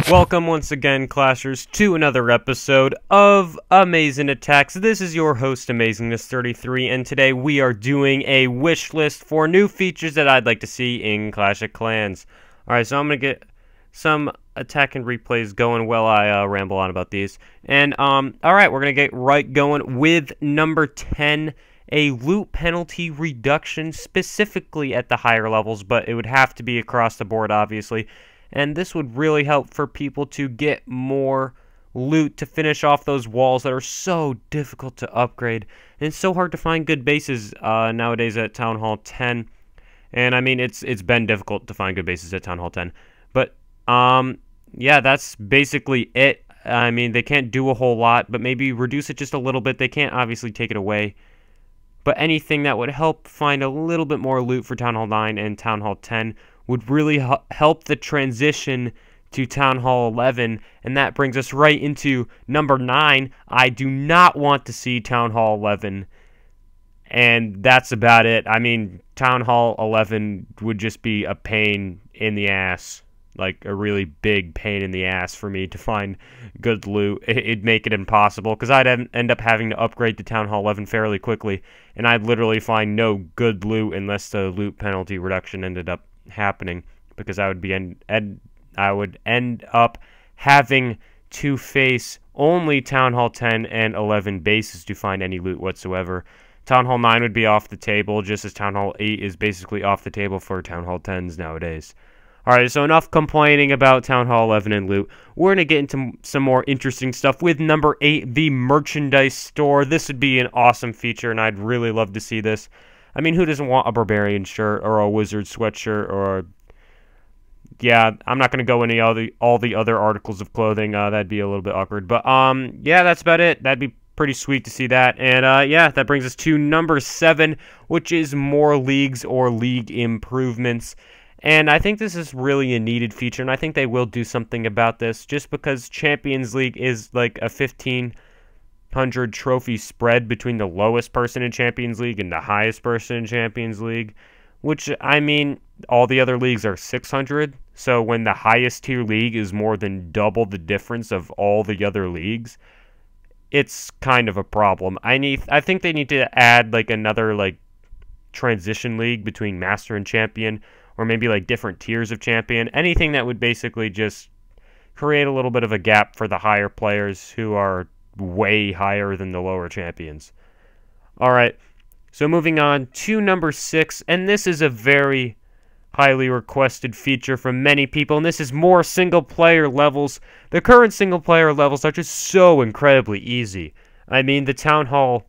Welcome once again, Clashers, to another episode of Amazing Attacks. This is your host, Amazingness33, and today we are doing a wish list for new features that I'd like to see in Clash of Clans. Alright, so I'm going to get some attack and replays going while I ramble on about these. And, alright, we're going to get right going with number 10, a loot penalty reduction, specifically at the higher levels, but it would have to be across the board, obviously. And this would really help for people to get more loot to finish off those walls that are so difficult to upgrade. And it's so hard to find good bases nowadays at Town Hall 10. And I mean, it's been difficult to find good bases at Town Hall 10. But, yeah, that's basically it. I mean, they can't do a whole lot, but maybe reduce it just a little bit. They can't obviously take it away. But anything that would help find a little bit more loot for Town Hall 9 and Town Hall 10 would really help the transition to Town Hall 11, and that brings us right into number 9. I do not want to see Town Hall 11, and that's about it. I mean, Town Hall 11 would just be a pain in the ass, like a really big pain in the ass for me to find good loot. It'd make it impossible, because I'd end up having to upgrade to Town Hall 11 fairly quickly, and I'd literally find no good loot unless the loot penalty reduction ended up happening, because I would end up having to face only Town Hall 10 and 11 bases to find any loot whatsoever. Town Hall 9 would be off the table, just as Town Hall 8 is basically off the table for Town Hall 10s nowadays. Alright, so enough complaining about Town Hall 11 and loot. We're going to get into some more interesting stuff with number 8, the merchandise store. This would be an awesome feature, and I'd really love to see this. I mean, who doesn't want a barbarian shirt or a wizard sweatshirt or... Yeah, I'm not going to go into all the other articles of clothing. That'd be a little bit awkward. But, yeah, that's about it. That'd be pretty sweet to see that. And, yeah, that brings us to number 7, which is more leagues or league improvements. And I think this is really a needed feature, and I think they will do something about this, just because Champions League is like a 1,500 trophy spread between the lowest person in Champions League and the highest person in Champions League, which, I mean, all the other leagues are 600, so when the highest tier league is more than double the difference of all the other leagues, it's kind of a problem. I think they need to add, like, another, like, transition league between Master and Champion, or maybe, like, different tiers of Champion, anything that would basically just create a little bit of a gap for the higher players who are way higher than the lower champions. Alright, so moving on to number 6, and this is a very highly requested feature from many people, and this is more single-player levels. The current single-player levels are just so incredibly easy. I mean, the Town Hall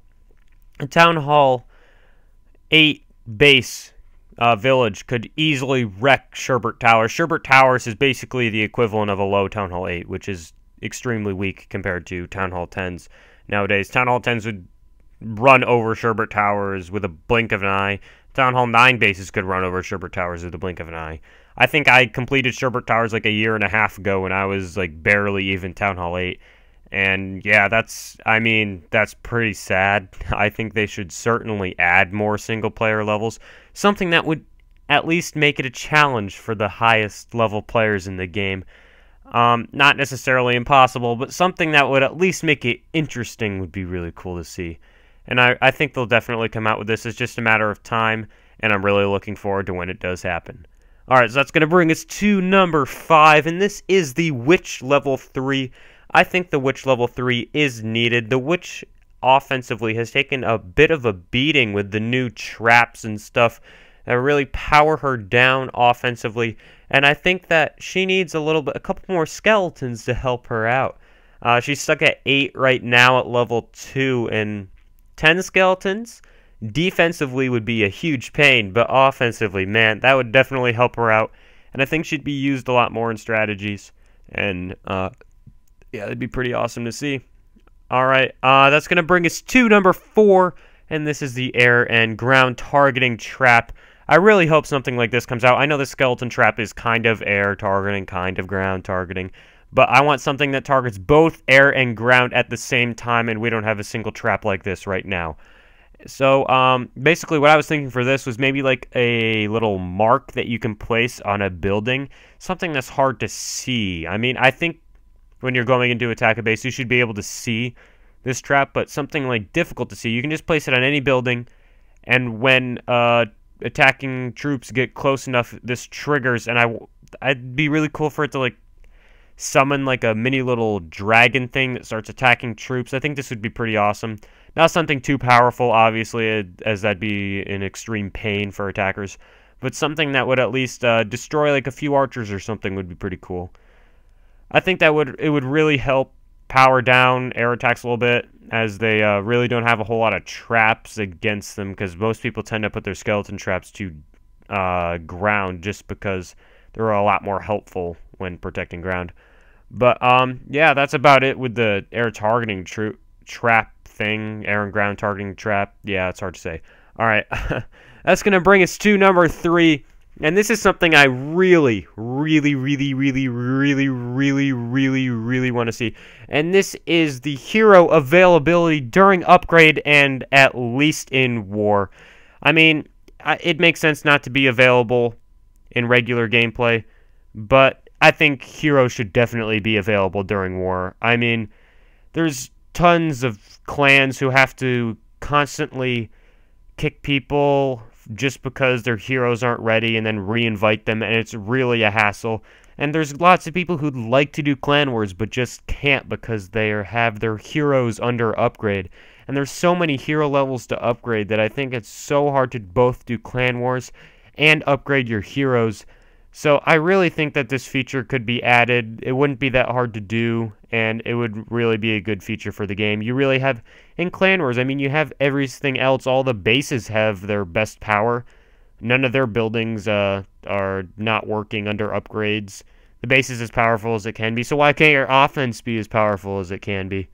8 base village could easily wreck Sherbert Towers. Sherbert Towers is basically the equivalent of a low Town Hall 8, which is extremely weak compared to Town Hall 10s nowadays. Town Hall 10s would run over Sherbert Towers with a blink of an eye. Town Hall 9 bases could run over Sherbert Towers with a blink of an eye. I think I completed Sherbert Towers like a year and a half ago when I was like barely even Town Hall 8. And yeah, that's pretty sad. I think they should certainly add more single-player levels. Something that would at least make it a challenge for the highest level players in the game. Not necessarily impossible, but something that would at least make it interesting would be really cool to see. And I think they'll definitely come out with this. It's just a matter of time, and I'm really looking forward to when it does happen. Alright, so that's going to bring us to number 5, and this is the Witch Level 3. I think the Witch Level 3 is needed. The Witch offensively has taken a bit of a beating with the new traps and stuff that really power her down offensively, and I think that she needs a couple more skeletons to help her out. She's stuck at 8 right now at level 2, and 10 skeletons defensively would be a huge pain, but offensively, man, that would definitely help her out, and I think she'd be used a lot more in strategies, and yeah, it'd be pretty awesome to see. Alright, that's going to bring us to number 4, and this is the air and ground targeting trap. I really hope something like this comes out. I know the skeleton trap is kind of air targeting, kind of ground targeting, but I want something that targets both air and ground at the same time, and we don't have a single trap like this right now. So, basically what I was thinking for this was maybe like a little mark that you can place on a building, something that's hard to see. I mean, I think when you're going into attack a base, you should be able to see this trap, but something like difficult to see, you can just place it on any building, and when attacking troops get close enough, this triggers, and I'd be really cool for it to like summon like a mini little dragon thing that starts attacking troops. I think this would be pretty awesome. Not something too powerful, obviously, as that'd be an extreme pain for attackers, but something that would at least destroy like a few archers or something would be pretty cool. I think that it would really help power down air attacks a little bit, as they really don't have a whole lot of traps against them, because most people tend to put their skeleton traps to ground just because they're a lot more helpful when protecting ground. But yeah, that's about it with the air targeting trap thing, air and ground targeting trap. Yeah, it's hard to say. All right, that's gonna bring us to number 3. And this is something I really, really, really, really, really, really, really, really want to see. And this is the hero availability during upgrade and at least in war. I mean, it makes sense not to be available in regular gameplay, but I think heroes should definitely be available during war. I mean, there's tons of clans who have to constantly kick people just because their heroes aren't ready and then re-invite them, and it's really a hassle. And there's lots of people who'd like to do clan wars but just can't because they have their heroes under upgrade. And there's so many hero levels to upgrade that I think it's so hard to both do clan wars and upgrade your heroes. So I really think that this feature could be added. It wouldn't be that hard to do, and it would really be a good feature for the game. You really have, in Clan Wars, I mean, you have everything else. All the bases have their best power. None of their buildings are not working under upgrades. The base is as powerful as it can be, so why can't your offense be as powerful as it can be?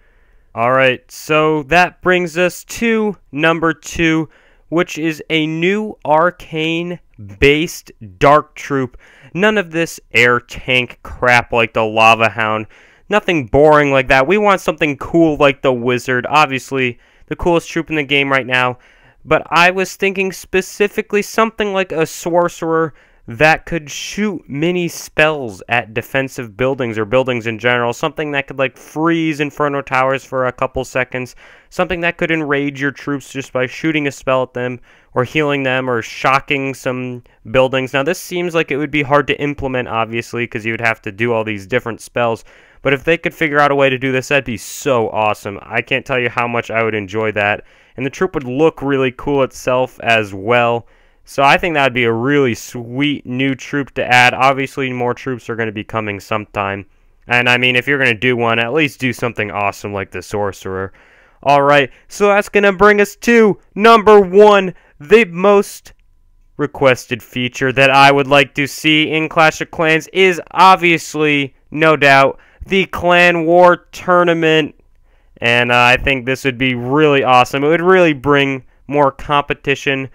Alright, so that brings us to number 2, which is a new arcane-based Dark Troop. None of this air tank crap like the Lava Hound. Nothing boring like that. We want something cool like the Wizard. Obviously, the coolest troop in the game right now. But I was thinking specifically something like a Sorcerer that could shoot mini spells at defensive buildings or buildings in general. Something that could like freeze Inferno Towers for a couple seconds. Something that could enrage your troops just by shooting a spell at them or healing them or shocking some buildings. Now this seems like it would be hard to implement, obviously, because you would have to do all these different spells. But if they could figure out a way to do this, that'd be so awesome. I can't tell you how much I would enjoy that. And the troop would look really cool itself as well. So I think that would be a really sweet new troop to add. Obviously, more troops are going to be coming sometime. And I mean, if you're going to do one, at least do something awesome like the Sorcerer. Alright, so that's going to bring us to number 1, the most requested feature that I would like to see in Clash of Clans is obviously, no doubt, the Clan War Tournament. And I think this would be really awesome. It would really bring more competition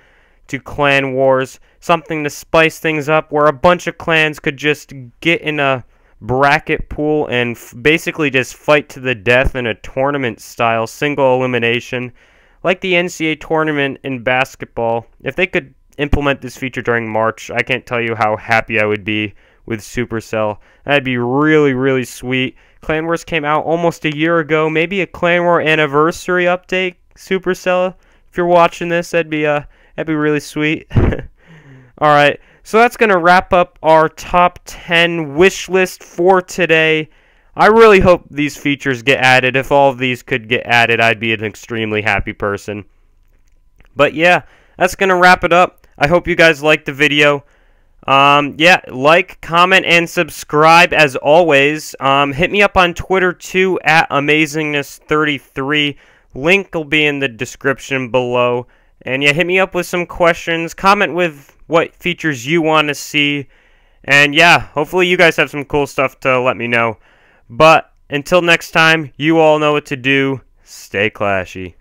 to Clan Wars, something to spice things up where a bunch of clans could just get in a bracket pool and basically just fight to the death in a tournament style, single elimination, like the NCAA tournament in basketball. If they could implement this feature during March, I can't tell you how happy I would be with Supercell. That'd be really, really sweet. Clan Wars came out almost a year ago. Maybe a Clan War anniversary update, Supercell. If you're watching this, that'd be really sweet. Alright, so that's going to wrap up our top 10 wish list for today. I really hope these features get added. If all of these could get added, I'd be an extremely happy person. But yeah, that's going to wrap it up. I hope you guys liked the video. Yeah, like, comment, and subscribe as always. Hit me up on Twitter too, at Amazingness33. Link will be in the description below. And yeah, hit me up with some questions. Comment with what features you want to see. And yeah, hopefully you guys have some cool stuff to let me know. But until next time, you all know what to do. Stay clashy.